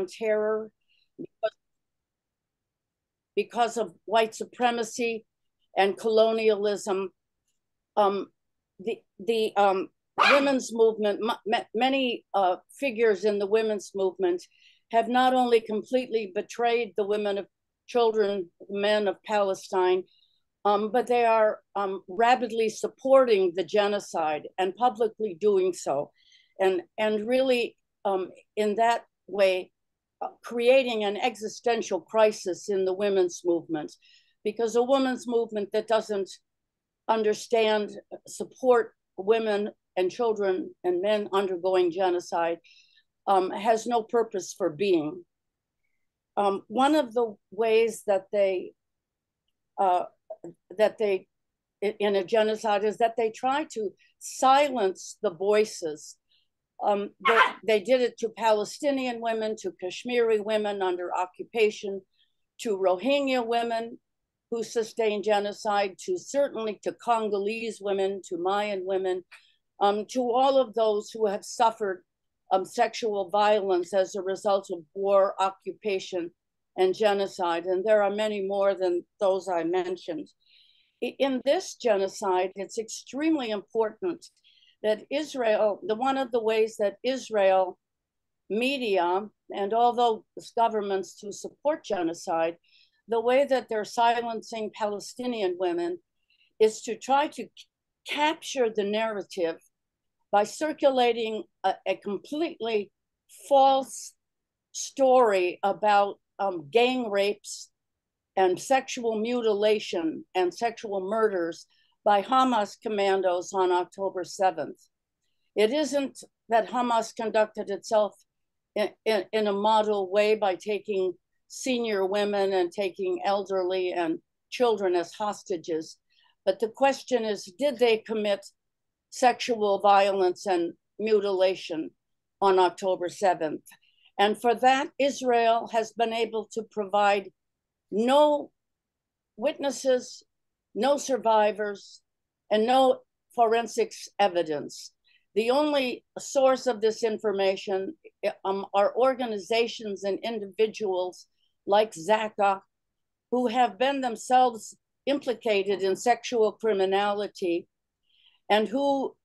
terror because of white supremacy and colonialism. The women's movement, many figures in the women's movement have not only completely betrayed the women of children, men of Palestine, but they are rapidly supporting the genocide and publicly doing so. And really, in that way, creating an existential crisis in the women's movement, because a women's movement that doesn't understand, support women and children and men undergoing genocide has no purpose for being. One of the ways that they in a genocide is that they try to silence the voices. They did it to Palestinian women, to Kashmiri women under occupation, to Rohingya women who sustained genocide, to certainly to Congolese women, to Mayan women, to all of those who have suffered sexual violence as a result of war, occupation, and genocide. And there are many more than those I mentioned. In this genocide, it's extremely important that Israel, one of the ways that Israel media and all those governments who support genocide, the way that they're silencing Palestinian women is to try to capture the narrative by circulating a completely false story about gang rapes and sexual mutilation and sexual murders by Hamas commandos on October 7th. It isn't that Hamas conducted itself in a model way by taking senior women and taking elderly and children as hostages. But the question is, did they commit sexual violence and mutilation on October 7th? And for that, Israel has been able to provide no witnesses, no survivors, and no forensics evidence. The only source of this information are organizations and individuals like Zaka, who have been themselves implicated in sexual criminality, and who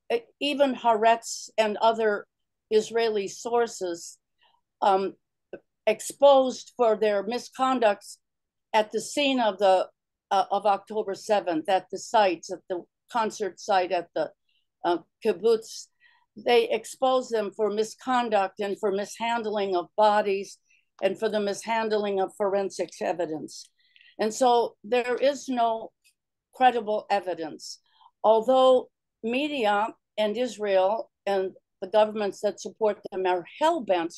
even Haaretz and other Israeli sources exposed for their misconducts at the scene of October 7th, at the sites, at the concert site, at the kibbutz. They expose them for misconduct and for mishandling of bodies and for the mishandling of forensics evidence. And so there is no credible evidence. Although media and Israel and the governments that support them are hell-bent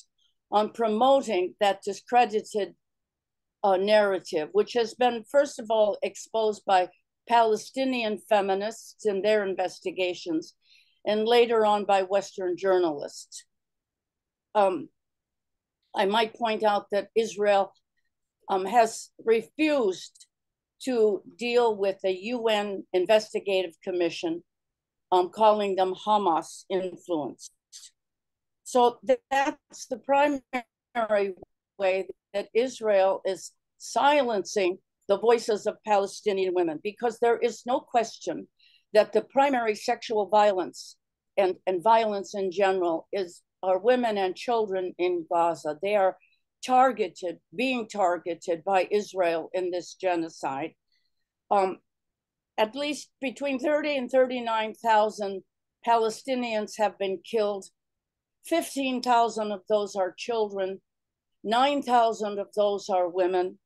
on promoting that discredited narrative, which has been, first of all, exposed by Palestinian feminists in their investigations, and later on by Western journalists. I might point out that Israel has refused to deal with the UN investigative commission, calling them Hamas influenced. So that's the primary way that Israel is silencing the voices of Palestinian women, because there is no question that the primary sexual violence and violence in general are women and children in Gaza. They are being targeted by Israel in this genocide. At least between 30 and 39,000 Palestinians have been killed. 15,000 of those are children. 9,000 of those are women.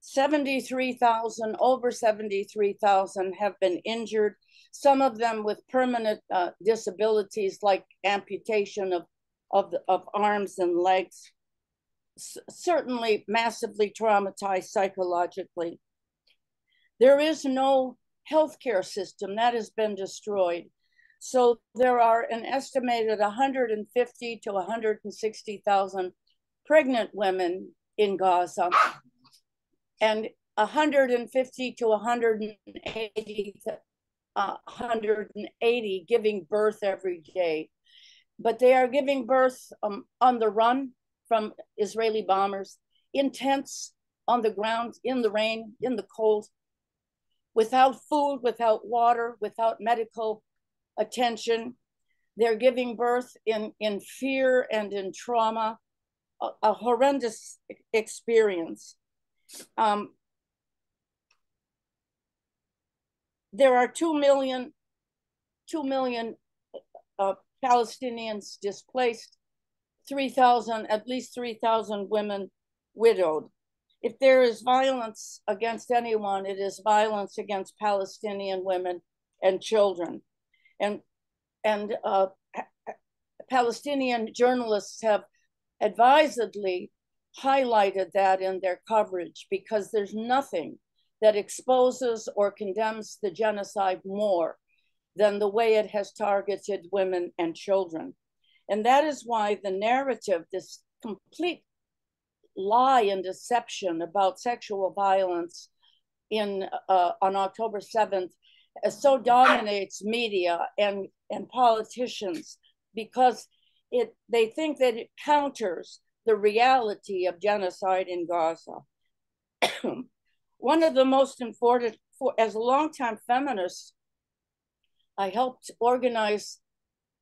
73,000, over 73,000 have been injured, some of them with permanent disabilities like amputation of arms and legs, certainly massively traumatized psychologically. There is no healthcare system that has been destroyed. So there are an estimated 150 to 160,000 pregnant women in Gaza, and 150 to 180 giving birth every day. But they are giving birth on the run from Israeli bombers in tents on the ground, in the rain, in the cold, without food, without water, without medical attention. They're giving birth in fear and in trauma, a horrendous experience. There are 2 million Palestinians displaced, 3,000, at least 3,000 women widowed. If there is violence against anyone, it is violence against Palestinian women and children. And Palestinian journalists have advisedly highlighted that in their coverage, because there's nothing that exposes or condemns the genocide more than the way it has targeted women and children. And that is why the narrative, this complete lie and deception about sexual violence on October 7th so dominates media and politicians, because they think that it counters the reality of genocide in Gaza. One of the most important, as a longtime feminist, I helped organize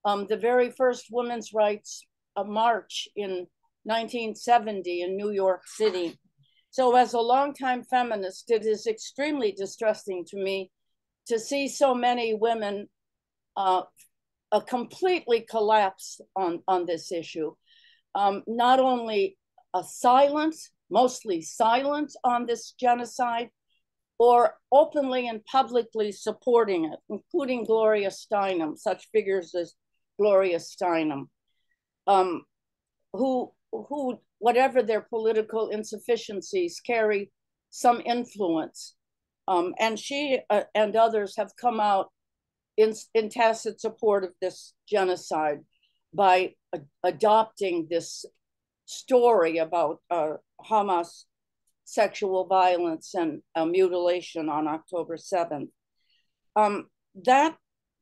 the very first women's rights march in 1970 in New York City. So as a longtime feminist, it is extremely distressing to me to see so many women completely collapse on this issue. Not only silent, mostly silent on this genocide, or openly and publicly supporting it, including Gloria Steinem, such figures as Gloria Steinem, who, whatever their political insufficiencies, carry some influence. And she and others have come out in tacit support of this genocide by adopting this story about Hamas sexual violence and mutilation on October 7th. That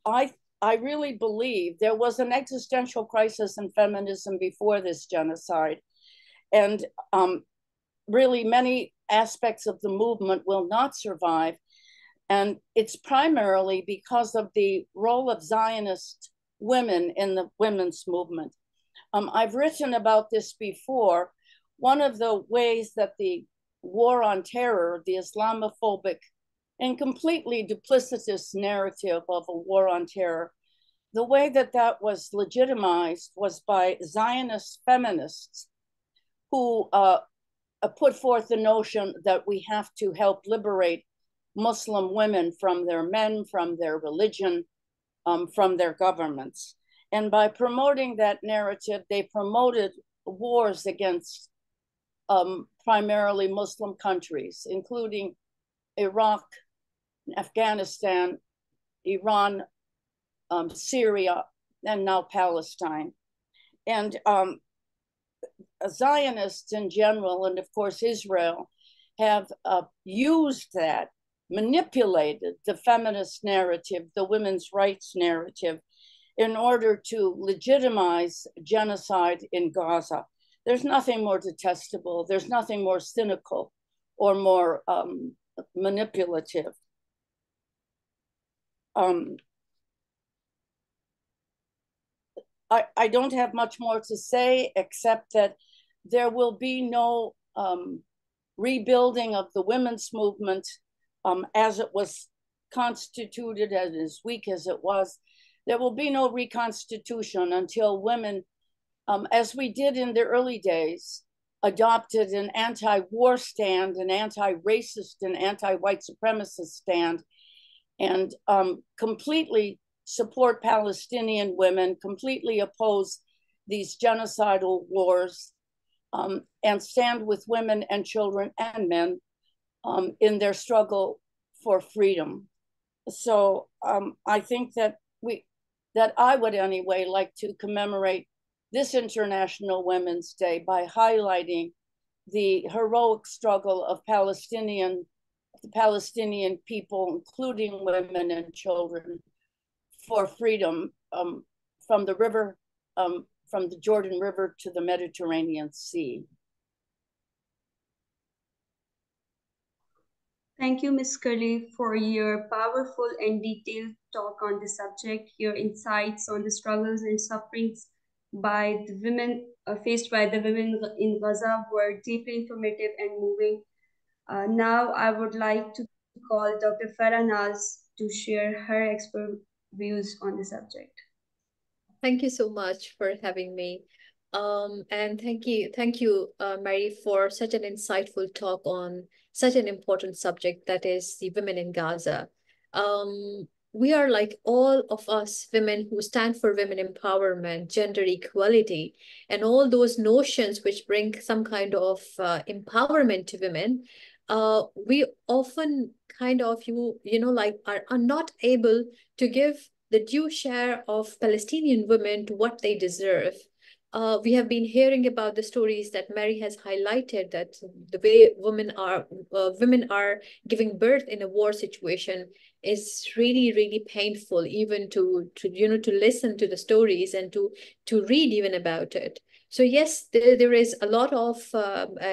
I really believe there was an existential crisis in feminism before this genocide. And really many aspects of the movement will not survive. And it's primarily because of the role of Zionist women in the women's movement. I've written about this before. One of the ways that the war on terror, the Islamophobic and completely duplicitous narrative of a war on terror, the way that that was legitimized was by Zionist feminists who put forth the notion that we have to help liberate Muslim women from their men, from their religion, from their governments. And by promoting that narrative, they promoted wars against primarily Muslim countries, including Iraq, Afghanistan, Iran, Syria, and now Palestine. And Zionists in general, and of course Israel, have used that, manipulated the feminist narrative, the women's rights narrative, in order to legitimize genocide in Gaza. There's nothing more detestable, there's nothing more cynical or more manipulative. I don't have much more to say, except that there will be no rebuilding of the women's movement as it was constituted, as weak as it was. There will be no reconstitution until women, as we did in the early days, adopted an anti-war stand, an anti-racist and anti-white supremacist stand, and completely support Palestinian women, completely oppose these genocidal wars, and stand with women and children and men in their struggle for freedom. So I think that I would anyway like to commemorate this International Women's Day by highlighting the heroic struggle of the Palestinian people, including women and children, for freedom from the river from the Jordan River to the Mediterranean Sea. Thank you, Ms. Curley, for your powerful and detailed talk on the subject. Your insights on the struggles and sufferings by the women faced by the women in Gaza were deeply informative and moving. Now, I would like to call Dr. Farah Naz to share her expert views on the subject. Thank you so much for having me. And thank you, Mary, for such an insightful talk on such an important subject that is the women in Gaza. We are like all of us women who stand for women empowerment, gender equality, and all those notions which bring some kind of empowerment to women. We often kind of like are not able to give the due share of Palestinian women to what they deserve. We have been hearing about the stories that Mary has highlighted, that the way women are giving birth in a war situation is really, really painful, even to listen to the stories and to read even about it. So yes, there is a lot of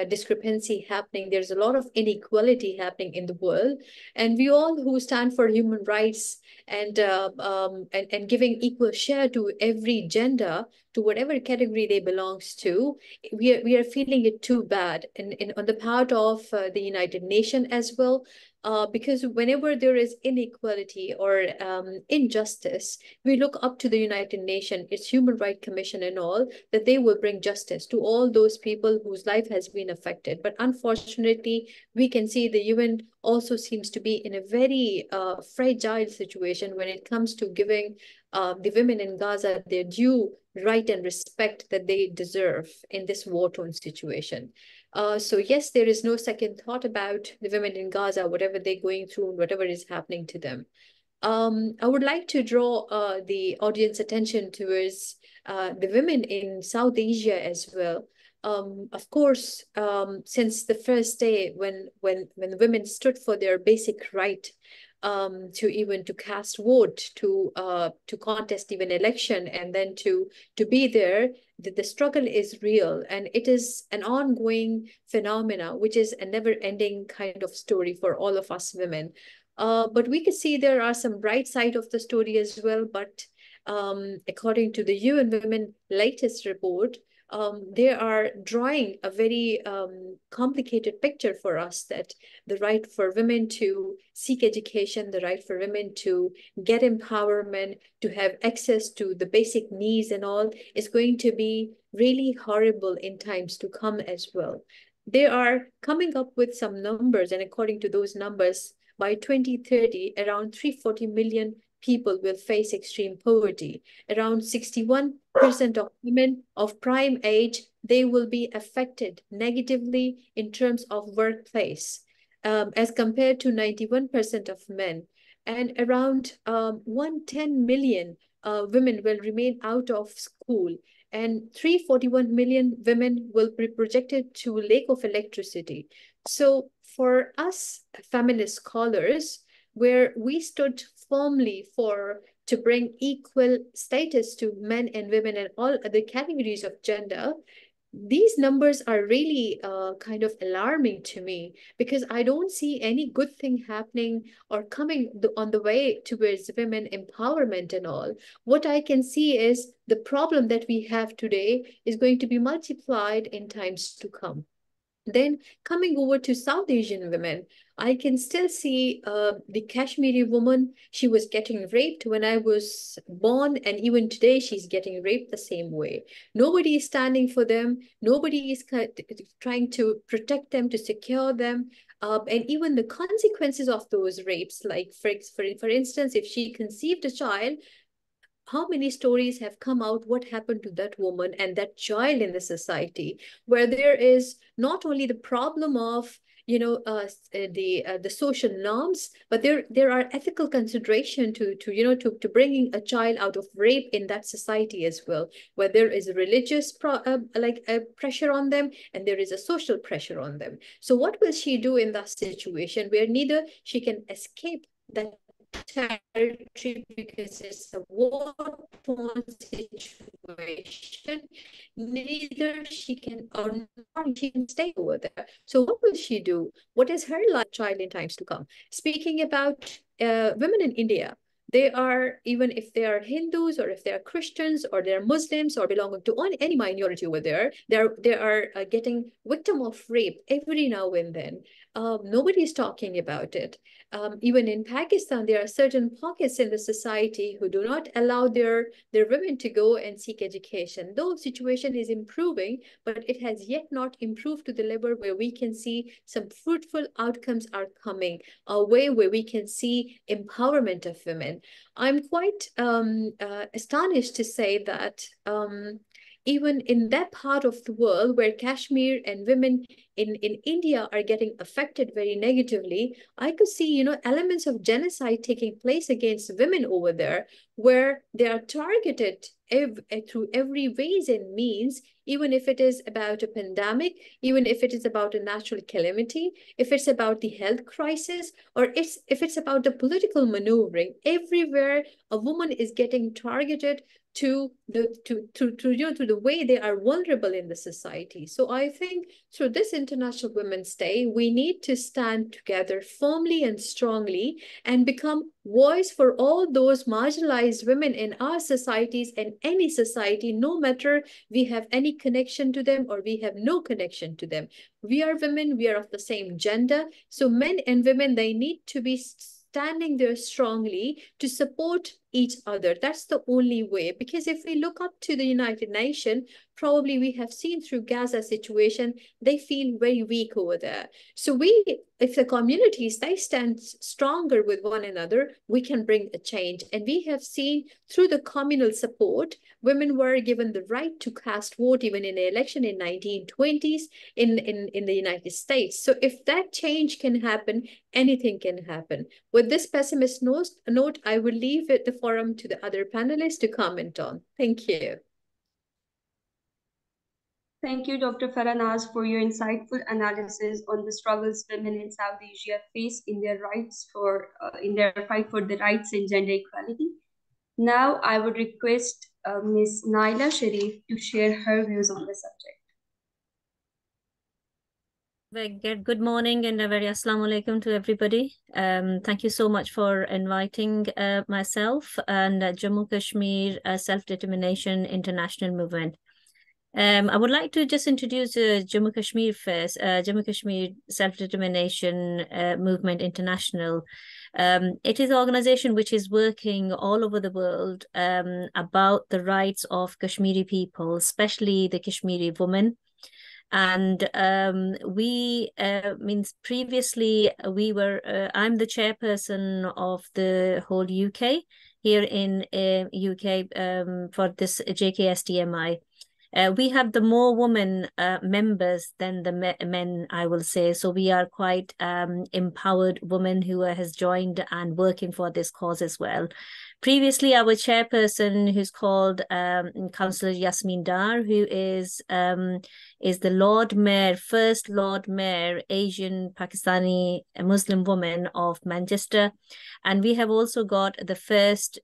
discrepancy happening. There's a lot of inequality happening in the world, and we all who stand for human rights and giving equal share to every gender, to whatever category they belongs to, we are feeling it too bad on the part of the United Nations as well. Because whenever there is inequality or injustice, we look up to the United Nations, its Human Rights Commission and all, that they will bring justice to all those people whose life has been affected. But unfortunately, we can see the UN also seems to be in a very fragile situation when it comes to giving the women in Gaza their due right and respect that they deserve in this war-torn situation. So yes, there is no second thought about the women in Gaza, whatever they're going through, whatever is happening to them. I would like to draw the audience attention towards the women in South Asia as well. Of course, since the first day when women stood for their basic right to cast vote, to contest even election, and then to be there, the struggle is real, and it is an ongoing phenomena, which is a never-ending kind of story for all of us women. But we can see there are some bright side of the story as well. But according to the UN Women latest report, they are drawing a very complicated picture for us, that the right for women to seek education, the right for women to get empowerment, to have access to the basic needs and all, is going to be really horrible in times to come as well. They are coming up with some numbers, and according to those numbers, by 2030, around 340 million people will face extreme poverty. Around 61% of women of prime age, they will be affected negatively in terms of workplace, as compared to 91% of men. And around 110 million women will remain out of school, and 341 million women will be projected to lack of electricity. So for us feminist scholars, where we stood firmly to bring equal status to men and women and all other categories of gender, these numbers are really kind of alarming to me, because I don't see any good thing happening or coming on the way towards women empowerment and all. What I can see is the problem that we have today is going to be multiplied in times to come. Then coming over to South Asian women, I can still see the Kashmiri woman. She was getting raped when I was born, and even today she's getting raped the same way. Nobody is standing for them. Nobody is trying to protect them, to secure them. And even the consequences of those rapes, like for instance, if she conceived a child, how many stories have come out what happened to that woman and that child in the society, where there is not only the problem of the social norms, but there are ethical consideration to bringing a child out of rape in that society as well, where there is a religious pressure on them, and there is a social pressure on them. So what will she do in that situation where neither she can escape that territory because it's a war-torn situation. Neither she can or nor she can stay over there. So what will she do? What is her life child in times to come? Speaking about women in India, they are, even if they are Hindus or if they are Christians or they're Muslims or belonging to any minority over there, they are getting victim of rape every now and then. Nobody is talking about it. Even in Pakistan, there are certain pockets in the society who do not allow their women to go and seek education. Though situation is improving, but it has yet not improved to the level where we can see some fruitful outcomes are coming, a way where we can see empowerment of women. I'm quite astonished to say that even in that part of the world where Kashmir and women in India are getting affected very negatively, I could see, elements of genocide taking place against women over there, where they are targeted through every ways and means, even if it is about a pandemic, even if it is about a natural calamity, if it's about the health crisis, or if it's about the political maneuvering. Everywhere a woman is getting targeted to the way they are vulnerable in the society. So I think through this International Women's Day, we need to stand together firmly and strongly and become voice for all those marginalized women in our societies and any society, no matter we have any connection to them or we have no connection to them. We are women, we are of the same gender. So men and women, they need to be standing there strongly to support each other. That's the only way. Because if we look up to the United Nations, probably we have seen through Gaza situation, they feel very weak over there. So if the communities, they stand stronger with one another, we can bring a change. And we have seen through the communal support, women were given the right to cast vote even in an election in 1920s in the United States. So if that change can happen, anything can happen. With this pessimist note, I will leave the forum to the other panelists to comment on. Thank you. Thank you, Dr. Farah-Naz, for your insightful analysis on the struggles women in South Asia face in their fight for the rights and gender equality. Now, I would request Ms. Naila Sharif to share her views on the subject. Good morning and a very assalamu alaikum to everybody. Thank you so much for inviting myself and Jammu Kashmir Self-Determination International Movement. I would like to just introduce Jammu Kashmir first. Jammu Kashmir Self-Determination Movement International. It is an organization which is working all over the world about the rights of Kashmiri people, especially the Kashmiri women. And previously I'm the chairperson of the whole UK here in UK for this JKSDMI. We have the more women members than the men, I will say. So we are quite empowered women who has joined and working for this cause as well. Previously, our chairperson, who's called Councillor Yasmin Dar, who is the Lord Mayor, first Lord Mayor, Asian Pakistani Muslim woman of Manchester. And we have also got the first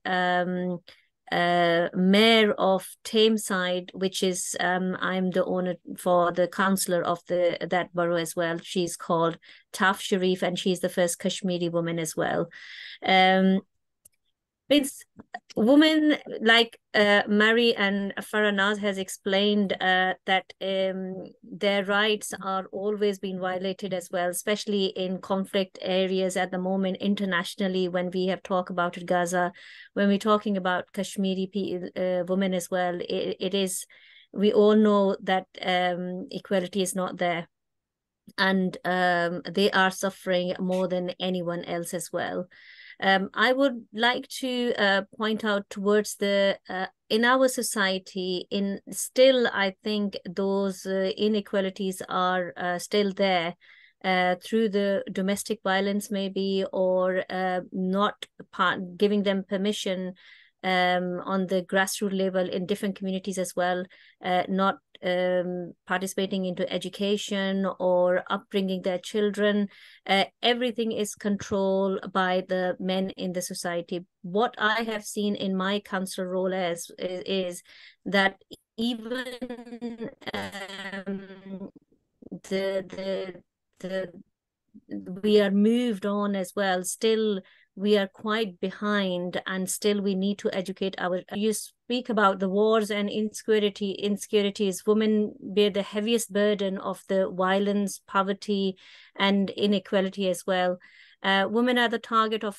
mayor of Tameside, which is I'm the owner for the councillor of that borough as well. She's called Taf Sharif, and she's the first Kashmiri woman as well. It's women like Mary and Farah-Naz has explained that their rights are always being violated as well, especially in conflict areas at the moment internationally. When we have talked about it, Gaza, when we're talking about Kashmiri women as well, it is, we all know that equality is not there, and they are suffering more than anyone else as well. I would like to point out towards in our society, I think those inequalities are still there through the domestic violence maybe, or not giving them permission on the grassroots level in different communities as well, not participating into education or upbringing their children. Everything is controlled by the men in the society. What I have seen in my council role is that even we are moved on as well. Still, we are quite behind, and still we need to educate our. You speak about the wars and insecurities. Women bear the heaviest burden of the violence, poverty, and inequality as well. Women are the target of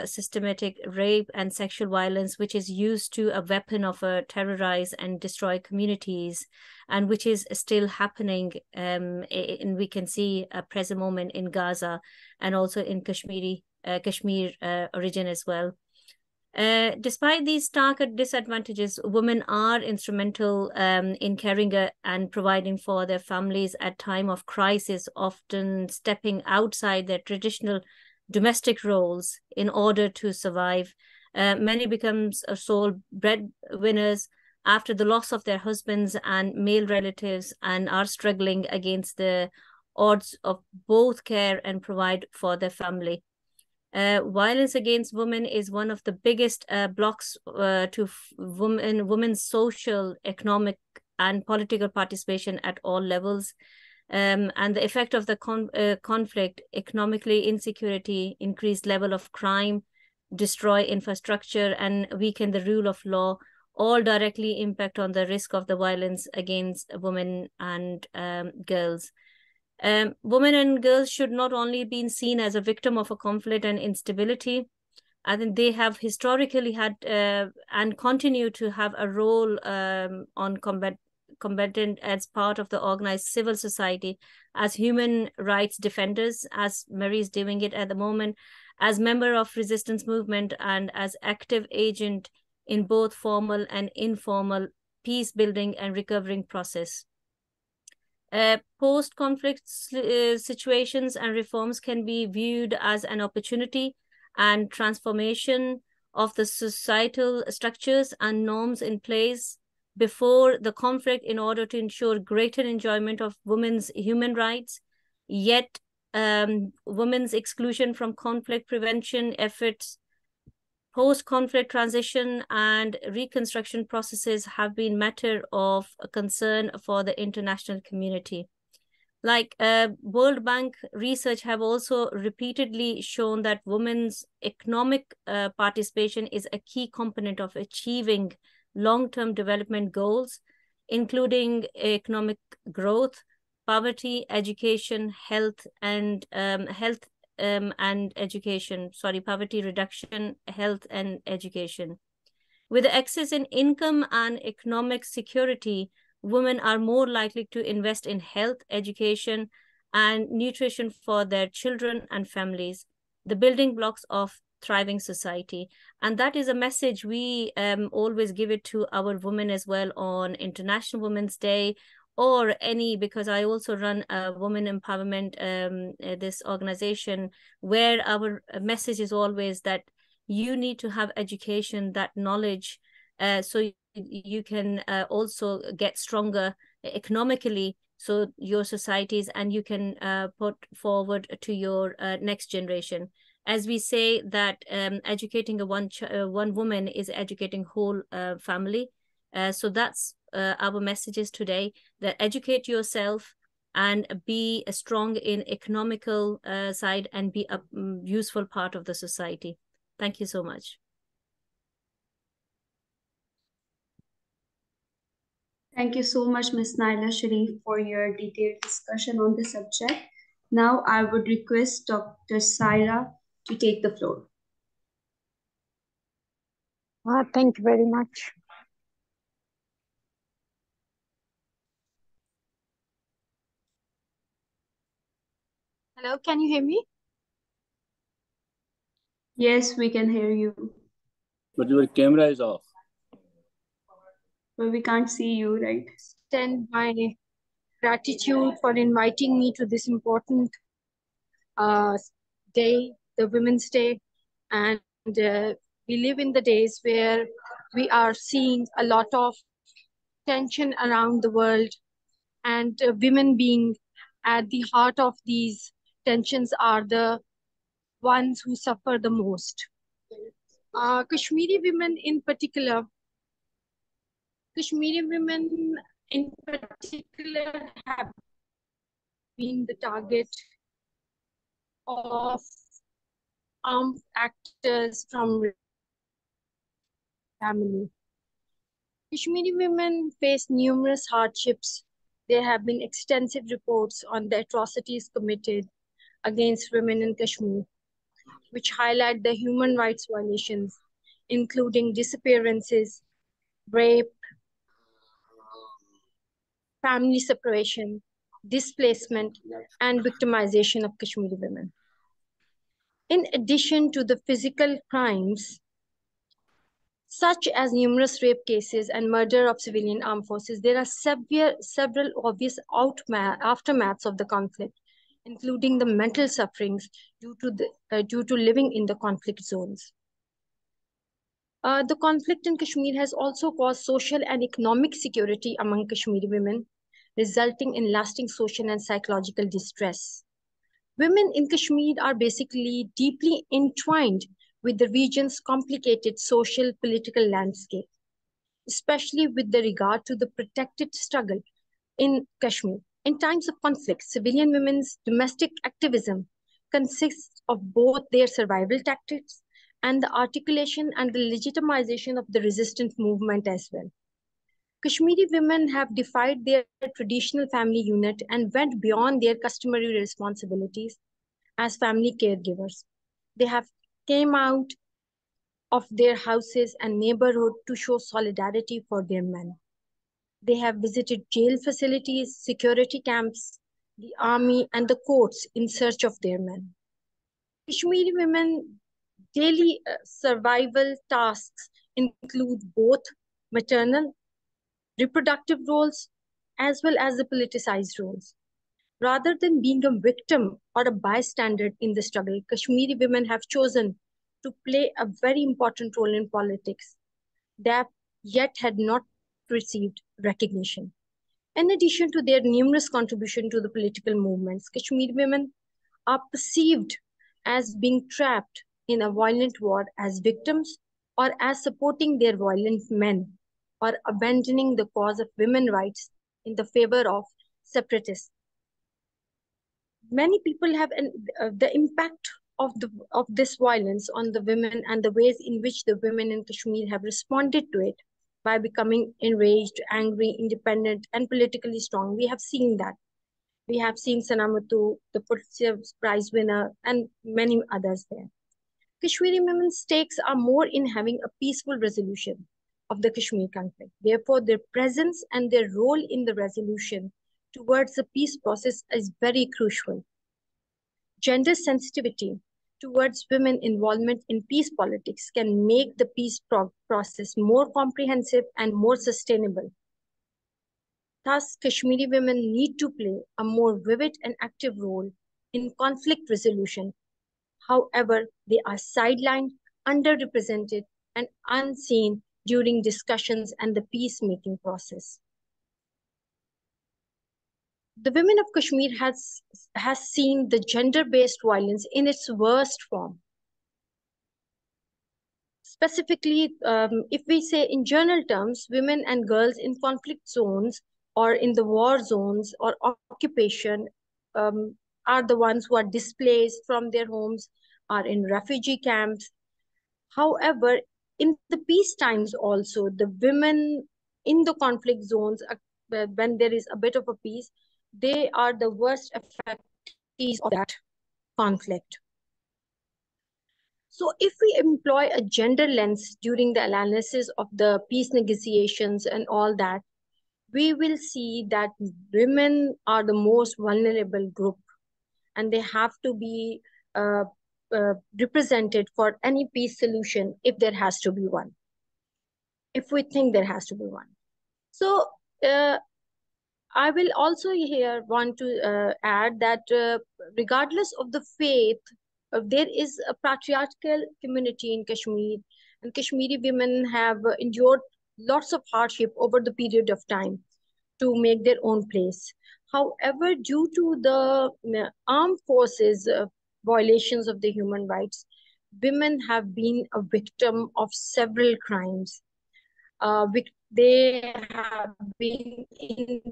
systematic rape and sexual violence, which is used to a weapon of terrorize and destroy communities, and which is still happening. And we can see a present moment in Gaza and also in Kashmir origin as well. Despite these stark disadvantages, women are instrumental in caring and providing for their families at time of crisis, often stepping outside their traditional domestic roles in order to survive. Many becomes sole breadwinners after the loss of their husbands and male relatives, and are struggling against the odds of both care and provide for their family. Violence against women is one of the biggest blocks to women's social, economic, and political participation at all levels. And the effect of the conflict, economically insecurity, increased level of crime, destroy infrastructure, and weaken the rule of law, all directly impact on the risk of the violence against women and girls. Women and girls should not only be seen as a victim of a conflict and instability. I think they have historically had and continue to have a role on combatant as part of the organized civil society, as human rights defenders, as Mary is doing it at the moment, as member of resistance movement, and as active agent in both formal and informal peace building and recovering process. Post-conflict situations and reforms can be viewed as an opportunity and transformation of the societal structures and norms in place before the conflict in order to ensure greater enjoyment of women's human rights. Yet, women's exclusion from conflict prevention efforts, post-conflict transition and reconstruction processes have been matter of concern for the international community. Like World Bank research have also repeatedly shown that women's economic participation is a key component of achieving long-term development goals, including economic growth, poverty, education, poverty reduction, health and education. With access in income and economic security, women are more likely to invest in health, education, and nutrition for their children and families, the building blocks of thriving society. And that is a message we always give it to our women as well on International Women's Day, or any, because I also run a women empowerment, this organization, where our message is always that you need to have education, that knowledge, so you can also get stronger economically, so your societies, and you can put forward to your next generation. As we say that educating one woman is educating whole family. So that's our messages today, that educate yourself and be strong in economical side and be a useful part of the society. Thank you so much. Thank you so much, Ms. Naila Sharif, for your detailed discussion on the subject. Now I would request Dr. Saira to take the floor. Thank you very much. Hello, can you hear me? Yes, we can hear you. But your camera is off. But we can't see you, right? Extend my gratitude for inviting me to this important day, the Women's Day. And we live in the days where we are seeing a lot of tension around the world, and women being at the heart of these tensions are the ones who suffer the most. Kashmiri women in particular have been the target of armed actors from family. Kashmiri women face numerous hardships. There have been extensive reports on the atrocities committed against women in Kashmir, which highlight the human rights violations, including disappearances, rape, family separation, displacement, and victimization of Kashmiri women. In addition to the physical crimes, such as numerous rape cases and murder of civilian armed forces, there are several obvious aftermaths of the conflict, including the mental sufferings due to living in the conflict zones. The conflict in Kashmir has also caused social and economic security among Kashmiri women, resulting in lasting social and psychological distress. Women in Kashmir are basically deeply entwined with the region's complicated social political landscape, especially with the regard to the protected struggle in Kashmir. In times of conflict, civilian women's domestic activism consists of both their survival tactics and the articulation and the legitimization of the resistance movement as well. Kashmiri women have defied their traditional family unit and went beyond their customary responsibilities as family caregivers. They have came out of their houses and neighborhood to show solidarity for their men. They have visited jail facilities, security camps, the army, and the courts in search of their men. Kashmiri women daily survival tasks include both maternal, reproductive roles, as well as the politicized roles. Rather than being a victim or a bystander in the struggle, Kashmiri women have chosen to play a very important role in politics that yet had not received recognition. In addition to their numerous contributions to the political movements, Kashmiri women are perceived as being trapped in a violent war as victims or as supporting their violent men or abandoning the cause of women's rights in the favor of separatists. Many people have the impact of this violence on the women and the ways in which the women in Kashmir have responded to it by becoming enraged, angry, independent, and politically strong. We have seen that. We have seen Sanamatu, the Pulitzer Prize winner, and many others there. Kashmiri women's stakes are more in having a peaceful resolution of the Kashmir conflict. Therefore, their presence and their role in the resolution towards the peace process is very crucial. Gender sensitivity towards women involvement in peace politics can make the peace process more comprehensive and more sustainable. Thus, Kashmiri women need to play a more vivid and active role in conflict resolution. However, they are sidelined, underrepresented, and unseen during discussions and the peacemaking process. The women of Kashmir has seen the gender-based violence in its worst form. Specifically, if we say in general terms, women and girls in conflict zones or in the war zones or occupation are the ones who are displaced from their homes, are in refugee camps. However, in the peace times also, the women in the conflict zones, when there is a bit of a peace, they are the worst affectees of that conflict. So if we employ a gender lens during the analysis of the peace negotiations and all that, we will see that women are the most vulnerable group and they have to be represented for any peace solution if there has to be one. If we think there has to be one. So I will also here want to add that regardless of the faith, there is a patriarchal community in Kashmir, and Kashmiri women have endured lots of hardship over the period of time to make their own place. However, due to the armed forces violations of the human rights, women have been a victim of several crimes. They have been in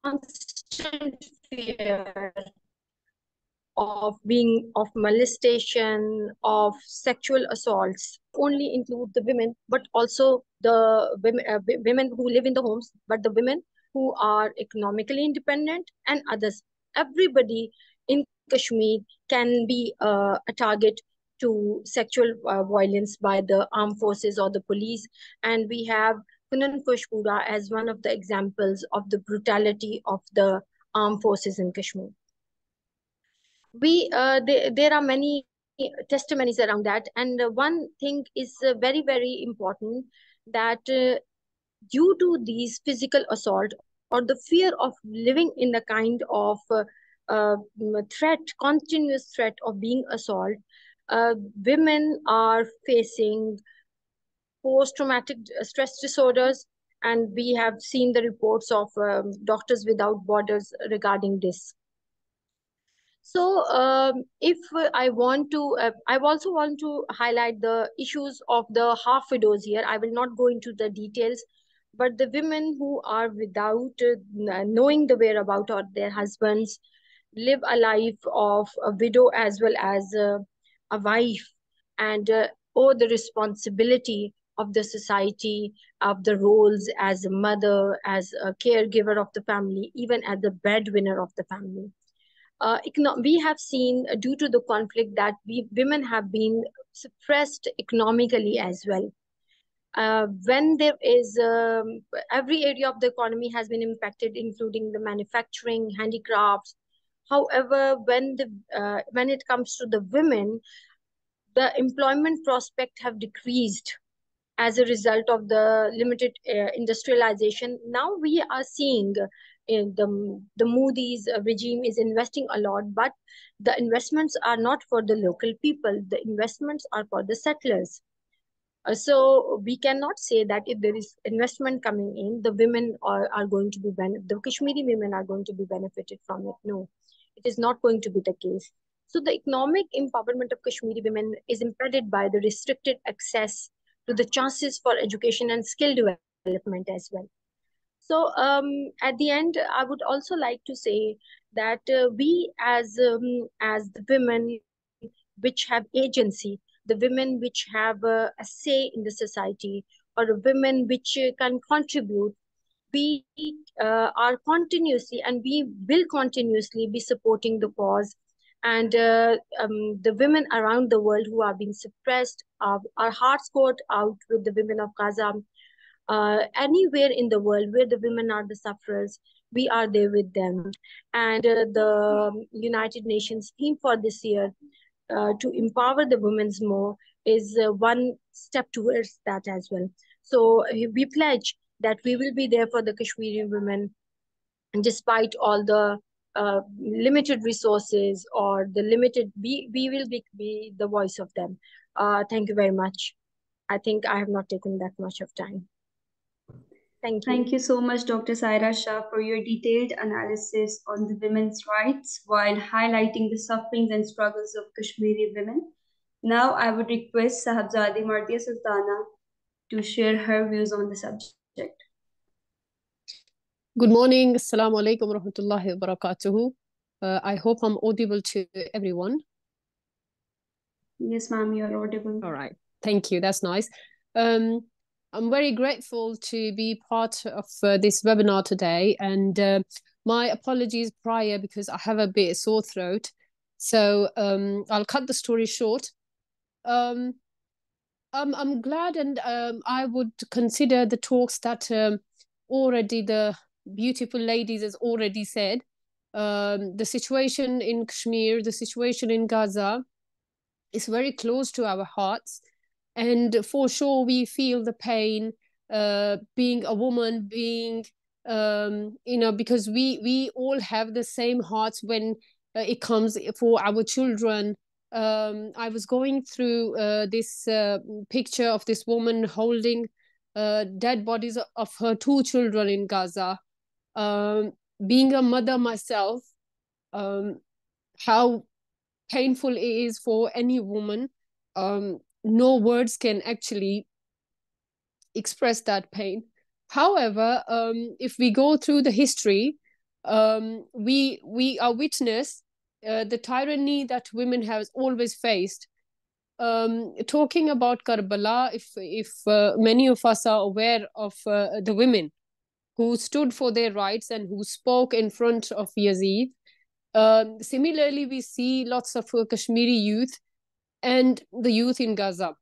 constant fear of molestation, of sexual assaults. Only include the women, but also the women who live in the homes, but the women who are economically independent and others. Everybody in Kashmir can be a target to sexual violence by the armed forces or the police. And we have Kunan Peshpura as one of the examples of the brutality of the armed forces in Kashmir. There are many testimonies around that, and one thing is very, very important, that due to these physical assault or the fear of living in a kind of continuous threat of being assaulted, women are facing post-traumatic stress disorders, and we have seen the reports of Doctors Without Borders regarding this. So if I also want to highlight the issues of the half widows here. I will not go into the details, but the women who are without knowing the whereabouts of their husbands live a life of a widow as well as a wife, and owe the responsibility of the society, of the roles as a mother, as a caregiver of the family, even as the breadwinner of the family. We have seen due to the conflict that women have been suppressed economically as well. When there is every area of the economy has been impacted, including the manufacturing, handicrafts. However, when it comes to the women, the employment prospect have decreased as a result of the limited industrialization. Now we are seeing the Moody's regime is investing a lot, but the investments are not for the local people. The investments are for the settlers. So we cannot say that if there is investment coming in, the women are going to be the Kashmiri women are going to be benefited from it. No, it is not going to be the case. So the economic empowerment of Kashmiri women is impeded by the restricted access to the chances for education and skill development as well. So at the end, I would also like to say that we as the women which have agency, the women which have a say in the society, or the women which can contribute, we are continuously and we will continuously be supporting the cause. And the women around the world who are being suppressed, our hearts go out with the women of Gaza. Anywhere in the world where the women are the sufferers, we are there with them. And the United Nations theme for this year, to empower the women more, is one step towards that as well. So we pledge that we will be there for the Kashmiri women, despite all the limited resources or the limited, we will be the voice of them. Thank you very much. I think I have not taken that much of time. Thank you. Thank you so much, Dr. Saira Shah, for your detailed analysis on the women's rights while highlighting the sufferings and struggles of Kashmiri women. Now I would request Sahibzade Mardia Sultana to share her views on the subject. Good morning. Assalamu alaikum wa rahmatullahi wa barakatuhu. I hope I'm audible to everyone. Yes, ma'am, you're audible. All right. Thank you. That's nice. I'm very grateful to be part of this webinar today, and my apologies prior because I have a bit of sore throat. So I'll cut the story short. I'm glad, and I would consider the talks that already the beautiful ladies has already said. The situation in Kashmir, the situation in Gaza is very close to our hearts. And for sure, we feel the pain, being a woman, being, because we all have the same hearts when it comes for our children. I was going through this picture of this woman holding dead bodies of her 2 children in Gaza. Being a mother myself, how painful it is for any woman. No words can actually express that pain. However, if we go through the history, we are witness the tyranny that women have always faced. Talking about Karbala, if many of us are aware of the women who stood for their rights and who spoke in front of Yazid. Similarly, we see lots of Kashmiri youth and the youth in Gaza.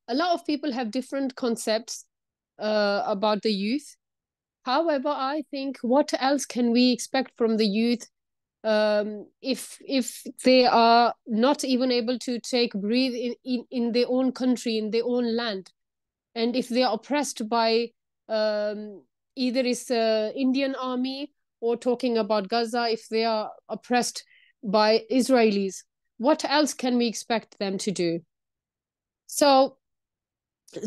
A lot of people have different concepts about the youth. However, I think what else can we expect from the youth if they are not even able to breathe in their own country, in their own land, and if they are oppressed by either it's Indian army, or talking about Gaza, if they are oppressed by Israelis, what else can we expect them to do? So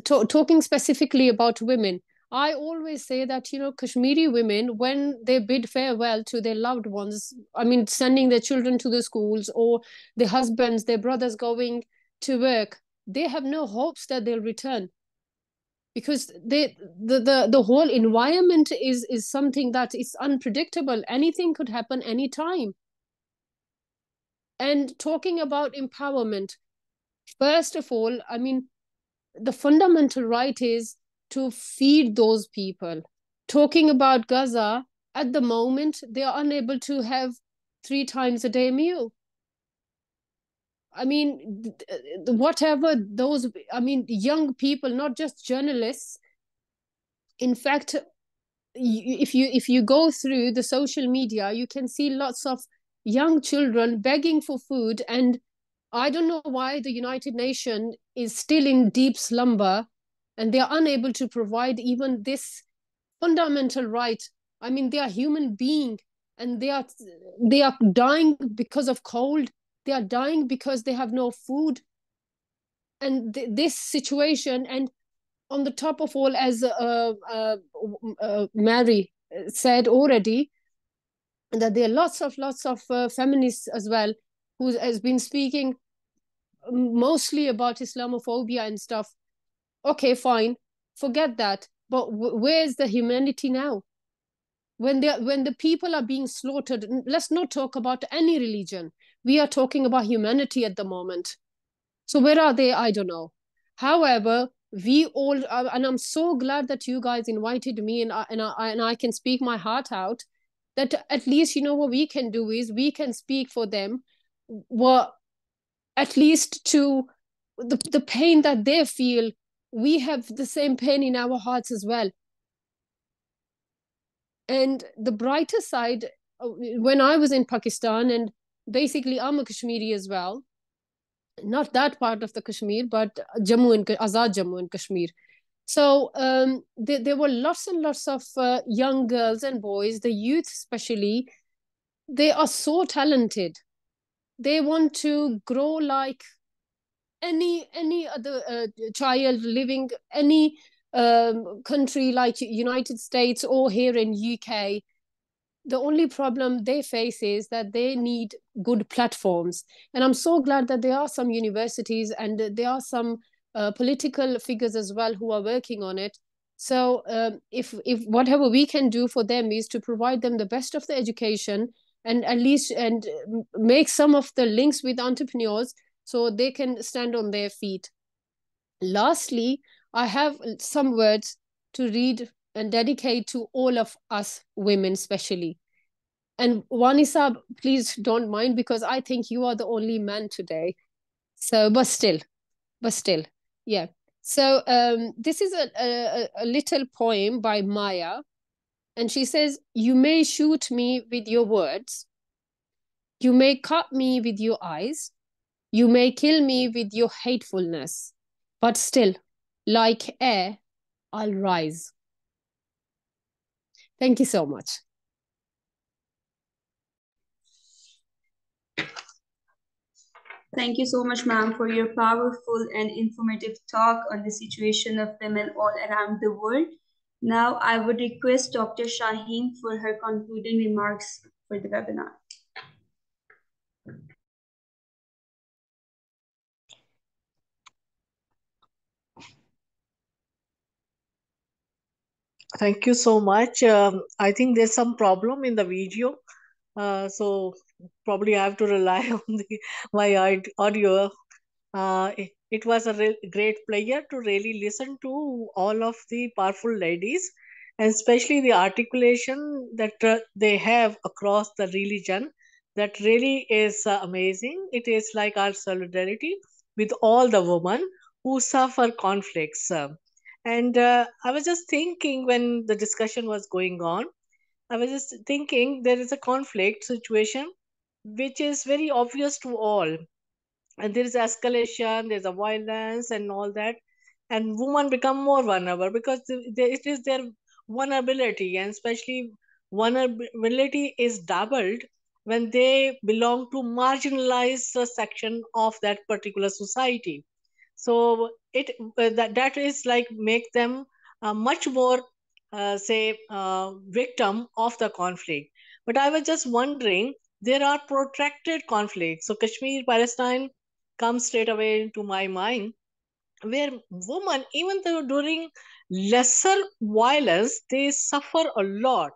talking specifically about women, I always say that, Kashmiri women, when they bid farewell to their loved ones, I mean, sending their children to the schools, or their husbands, their brothers going to work, they have no hopes that they'll return, because the whole environment is something that is unpredictable. Anything could happen anytime. And talking about empowerment, first of all, I mean, the fundamental right is to feed those people. Talking about Gaza, at the moment, they are unable to have 3 times a day meal. I mean, whatever those, I mean, young people, not just journalists. In fact, if you go through the social media, you can see lots of young children begging for food, and I don't know why the United Nations is still in deep slumber, and they are unable to provide even this fundamental right. I mean, they are human beings, and they are dying because of cold. They are dying because they have no food. And this situation, and on the top of all, as Mary said already, that there are lots of feminists as well who has been speaking mostly about Islamophobia and stuff. Okay, fine, forget that. But where's the humanity now? When the people are being slaughtered, let's not talk about any religion. We are talking about humanity at the moment. So where are they? I don't know. However, we all, and I'm so glad that you guys invited me, and I can speak my heart out. That at least, what we can do is we can speak for them. Well, at least to the pain that they feel, we have the same pain in our hearts as well. And the brighter side, when I was in Pakistan, and basically I'm a Kashmiri as well, not that part of the Kashmir, but Azad Jammu and Kashmir. So there were lots and lots of young girls and boys, the youth especially. They are so talented. They want to grow like any other child living any country like United States or here in UK. The only problem they face is that they need good platforms. And I'm so glad that there are some universities and there are some political figures as well who are working on it. So if whatever we can do for them is to provide them the best of the education, and at least make some of the links with entrepreneurs so they can stand on their feet. Lastly, I have some words to read and dedicate to all of us women, especially. And Wanisa, please don't mind, because I think you are the only man today. So, but still, yeah. So this is a little poem by Maya, and she says, "You may shoot me with your words, you may cut me with your eyes, you may kill me with your hatefulness, but still, like air, I'll rise." Thank you so much. Thank you so much, ma'am, for your powerful and informative talk on the situation of women all around the world. Now, I would request Dr. Shaheen for her concluding remarks for the webinar. Thank you so much. I think there's some problem in the video. So probably I have to rely on my audio. It was a great pleasure to really listen to all of the powerful ladies, and especially the articulation that they have across the religion. That really is amazing. It is like our solidarity with all the women who suffer conflicts. And I was just thinking when the discussion was going on, I was just thinking there is a conflict situation which is very obvious to all, and there is escalation, there's a violence and all that, and women become more vulnerable because it is their vulnerability, and especially vulnerability is doubled when they belong to marginalized section of that particular society. So that is like make them much more victim of the conflict. But I was just wondering, there are protracted conflicts. So Kashmir, Palestine comes straight away into my mind, where women, even though during lesser violence, they suffer a lot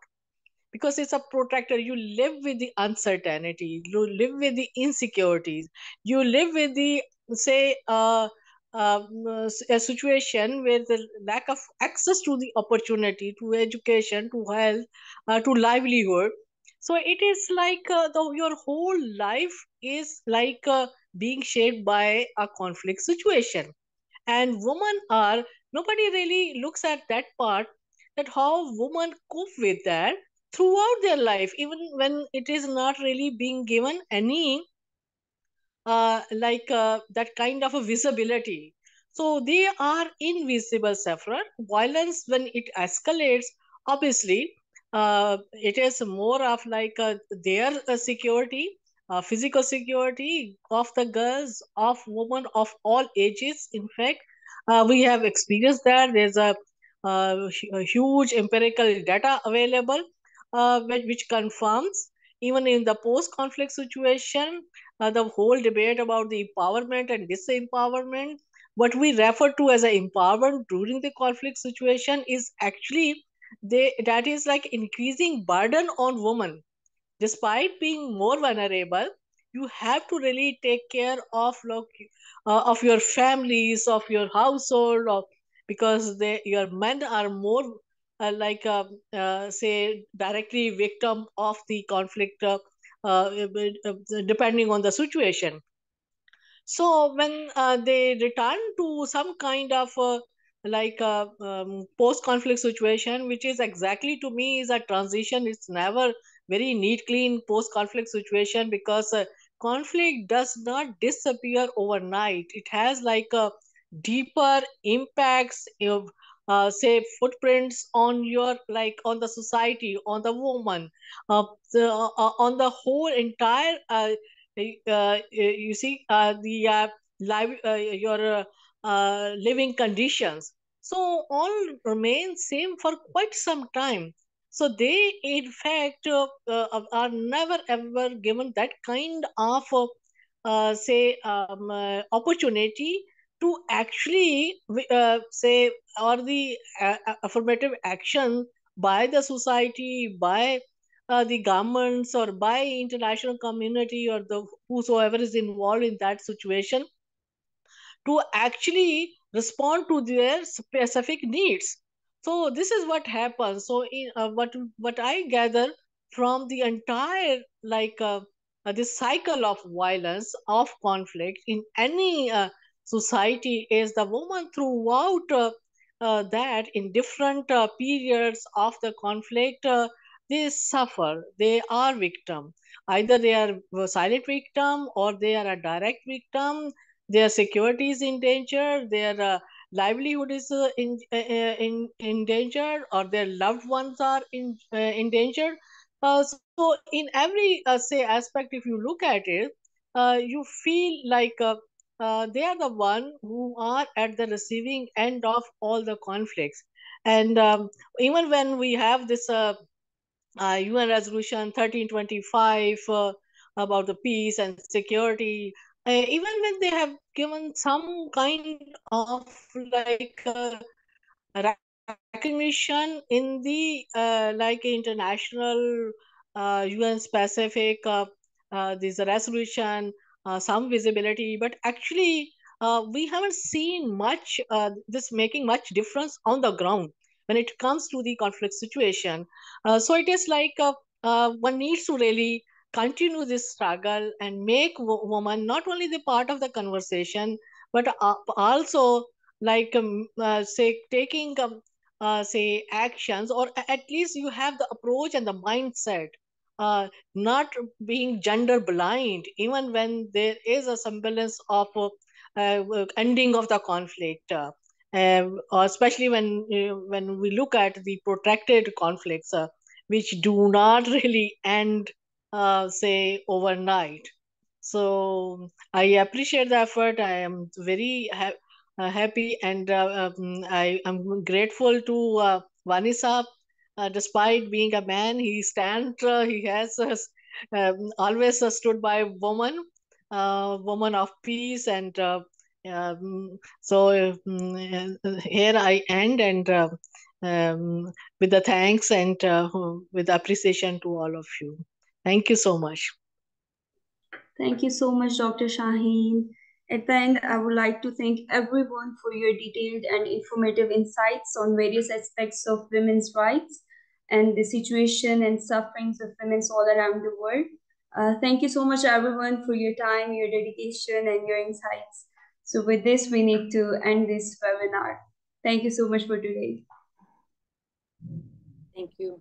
because it's a protractor. You live with the uncertainty, you live with the insecurities, you live with the say a situation where the lack of access to the opportunity, to education, to health, to livelihood. So it is like your whole life is like being shaped by a conflict situation. And women are, nobody really looks at that part, that how women cope with that throughout their life, even when it is not really being given any that kind of a visibility. So they are invisible sufferer. Violence, when it escalates, obviously, it is more of like their security, physical security of the girls, of women of all ages. In fact, we have experienced that. There's a huge empirical data available, which confirms even in the post-conflict situation, the whole debate about the empowerment and disempowerment, what we refer to as an empowerment during the conflict situation is actually that is like increasing burden on women. Despite being more vulnerable, you have to really take care of your families, of your household, because your men are more say directly victim of the conflict, uh, depending on the situation. So when they return to some kind of post-conflict situation, which is exactly to me is a transition. It's never very neat, clean post-conflict situation, because conflict does not disappear overnight. It has like a deeper impacts, say footprints on your, like on the society, on the woman, on the whole entire you see the your living conditions. So all remain same for quite some time. So they in fact are never ever given that kind of opportunity to actually say, or the affirmative action by the society, by the governments, or by international community, or the whosoever is involved in that situation, to actually respond to their specific needs. So this is what happens. So what I gather from the entire this cycle of violence, of conflict in any society, is the woman throughout that in different periods of the conflict, they suffer, they are victim. Either they are a silent victim, or they are a direct victim. Their security is in danger, their livelihood is in danger, or their loved ones are in danger. So in every say aspect, if you look at it, you feel like they are the one who are at the receiving end of all the conflicts. And even when we have this UN resolution 1325 about the peace and security, even when they have given some kind of like recognition in the like international UN specific this resolution, some visibility, but actually we haven't seen much this making much difference on the ground when it comes to the conflict situation. So it is like one needs to really continue this struggle and make woman not only the part of the conversation, but also like say taking say actions, or at least you have the approach and the mindset, not being gender blind even when there is a semblance of ending of the conflict, or especially when we look at the protracted conflicts which do not really end say overnight. So I appreciate the effort. I am very happy, and I am grateful to Vanessa. Despite being a man, he has always stood by woman of peace, and so here I end, and with the thanks and with appreciation to all of you. Thank you so much. Thank you so much, Dr. Shaheen. At the end, I would like to thank everyone for your detailed and informative insights on various aspects of women's rights and the situation and sufferings of women all around the world. Thank you so much, everyone, for your time, your dedication, and your insights. So with this, we need to end this webinar. Thank you so much for today. Thank you.